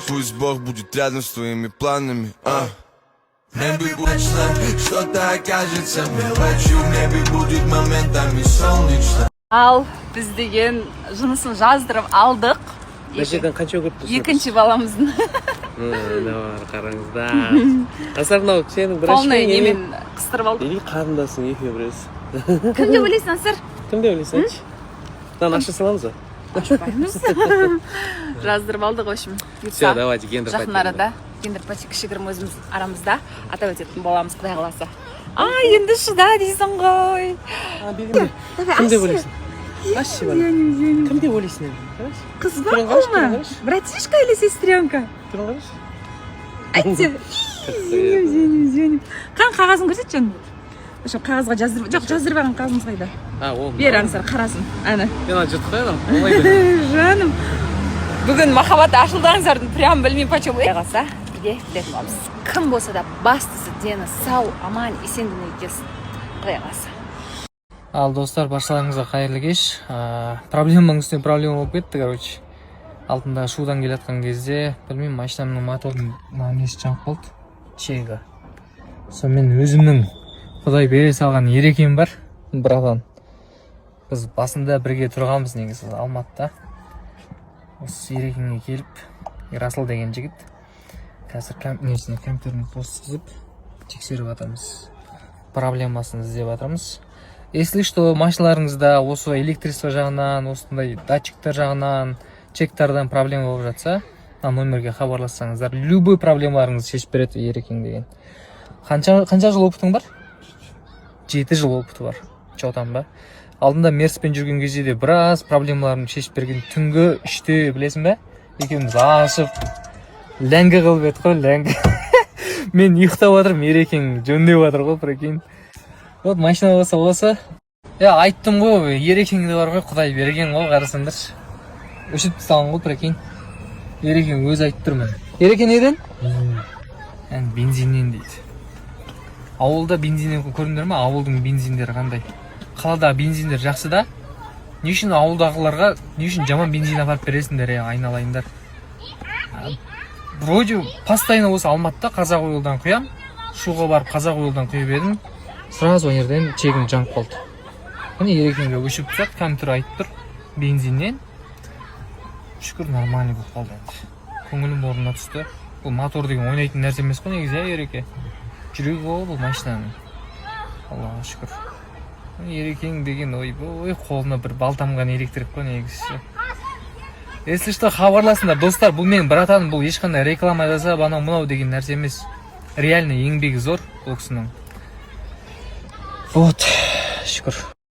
Пусть Бог будет рядом с твоими планами. В небе точно что-то окажется мелочью. В небе будет моментами солнечно. Ал біз деген жынысын жаздырып алдық. Мәшеден қанша көп тұрсыз? Екінші баламыздың. Бар, қараңызда. Қасар мынау сенің бір Полный немен қыстырып алдық. Или қарындасың екеуі біраз. Кім деп ойлайсың, Асыр? Кім деп ойлайсың? Мынаны аша саламыз ба? Ашпаймыз. Жаздырып алдық, общем. Все, давайте гендер пати. Жақын арада гендер пати кішігірім өзіміз арамызда атап өтетін боламыз, Құдай қаласа. Енді шыда дейсің ғой. Кім деп ойлайсың? Кім деп ойлайсың? Қыз ба, ұлма? Братишка или сестренка? Түрін қараш? Айтте. Извини. Қан қағазын көрсет жан. Қағазға жаздырып, жоқ, жаздырып алған қағазымыз қайда? Ол. Бер аңсар, қарасын. Әні. Мен аны жұртып қойдым. Жаным. Бүгін махаббат ашылды аңсардың прям білмей почему. Қалса, бірге білетін боламыз. Кім болса да бастысы дені сау, аман, есен дүниеге келсін. Құдай қаласа. Ал достар, баршаларыңызға қайырлы кеш. Проблеманың үстіне проблема болып кетті, короче. Алтында шудан келатқан кезде, білмеймін, машинамның моторының несі жанып қалды. Чегі. Сонымен өзімнің Құдай бере салған ерекем бар, братан. Біз басында бірге тұрғанбыз негізі Алматыда. Осы ерекеңе келіп, Расыл деген жігіт. Қазір компьютерін посткізіп, тексеріп жатырмыз. Проблемасын іздеп жатырмыз. Если что, машиналарыңызда осы электричество жағынан, осындай датчиктер жағынан, чектардан проблема болып жатса, номерге хабарлассаңыздар, любой проблемаларыңызды шешіп береді ерекең деген. Қанша жыл опытың бар? 7 жыл опыты бар. Чотан ба? Алдында Мерспен жүрген кезде де біраз проблемаларын шешіп берген. Түнгі 3-те білесің бе? Екеуміз ашып, ләңгі қылып еді ғой, ләңгі. Мен ұйықтап отырмын, ерекең жөндеп отыр ғой, прикинь. Вот машина болса осы. Айттым ғой, ерекең де бар ғой, Құдай берген ғой, қарасаңдаршы. Өшіп тастаған ғой, прикинь. Ерекең өзі айтып тұрмын. Ерекең неден? Бензиннен дейді. Ауылда бензиннен көріңдер ме? Ауылдың бензиндері қандай? Қалада бензиндер жақсы да? Не үшін ауылдағыларға не үшін жаман бензин апарып бересіңдер, айналайындар? Вроде постоянно осы Алматыда қазақ ойылдан құям. Шуға барып қазақ ойылдан құйып едім. Сразу жерден чегім жанып қалды. Міне ерекеңге өшіп тұрады, компьютер айтып тұр. Бензиннен. Шүкір нормальный болып қалды енді. Көңілім орнына түсті. Бұл мотор деген ойнайтын нәрсе емес қой негізі, ереке. Жүрегі ғой бұл машинаның. Аллаға шүкір. Ерекең деген ой, қолына бір балтамған электрик қой негізі. Если что, хабарласыңдар, достар, бұл менің братаным, бұл ешқандай реклама жасап, анау мынау деген нәрсе емес. Реально еңбегі зор бұл кісінің. Вот, шүкір.